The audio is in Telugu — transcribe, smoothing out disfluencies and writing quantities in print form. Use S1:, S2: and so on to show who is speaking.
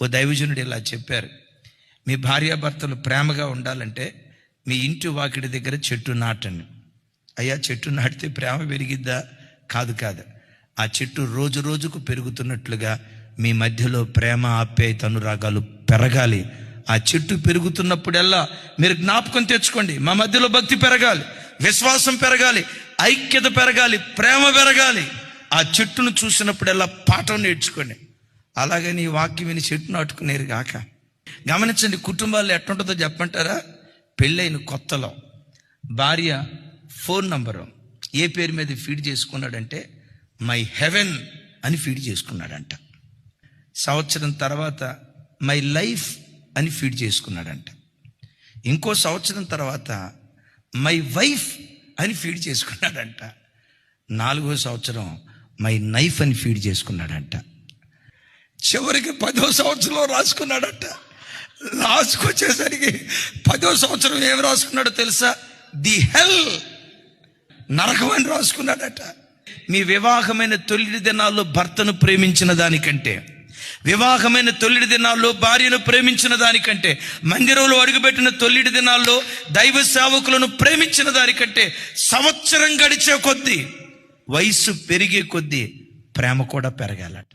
S1: ఓ దైవజనుడు ఇలా చెప్పారు, మీ భార్యాభర్తలు ప్రేమగా ఉండాలంటే మీ ఇంటి వాకిడి దగ్గర చెట్టు నాటండి. అయ్యా, చెట్టు నాటితే ప్రేమ పెరిగిద్దా? కాదు. ఆ చెట్టు రోజు రోజుకు పెరుగుతున్నట్లుగా మీ మధ్యలో ప్రేమ, ఆప్యాయత, అనురాగాలు పెరగాలి. ఆ చెట్టు పెరుగుతున్నప్పుడల్లా మీరు జ్ఞాపకం తెచ్చుకోండి, మా మధ్యలో భక్తి పెరగాలి, విశ్వాసం పెరగాలి, ఐక్యత పెరగాలి, ప్రేమ పెరగాలి. ఆ చెట్టును చూసినప్పుడల్లా పాఠం నేర్చుకోండి. అలాగని ఈ వాక్యం విని చెట్టు నాటుకునేరు కాక. గమనించండి, కుటుంబాల్లో ఎట్లుంటుందో చెప్పంటారా? పెళ్ళైన కొత్తలో భార్య ఫోన్ నంబరు ఏ పేరు మీద ఫీడ్ చేసుకున్నాడంటే మై హెవెన్ అని ఫీడ్ చేసుకున్నాడంట. సంవత్సరం తర్వాత మై లైఫ్ అని ఫీడ్ చేసుకున్నాడంట. ఇంకో సంవత్సరం తర్వాత మై వైఫ్ అని ఫీడ్ చేసుకున్నాడంట. 4వ సంవత్సరం మై నైఫ్ అని ఫీడ్ చేసుకున్నాడంట. చివరికి 10వ సంవత్సరంలో రాసుకున్నాడంట. లాస్ట్కి వచ్చేసరికి 10వ సంవత్సరం ఏం రాసుకున్నాడో తెలుసా? ది హెల్, నరకం అని రాసుకున్నాడట. మీ వివాహమైన తొలి దినాల్లో భర్తను ప్రేమించిన దానికంటే, వివాహమైన తొలి దినాల్లో భార్యను ప్రేమించిన దానికంటే, మందిరంలో అడుగుపెట్టిన తొలి దినాల్లో దైవ సేవకులను ప్రేమించిన దానికంటే సంవత్సరం గడిచే కొద్దీ, వయసు పెరిగే కొద్దీ ప్రేమ కూడా పెరగాలట.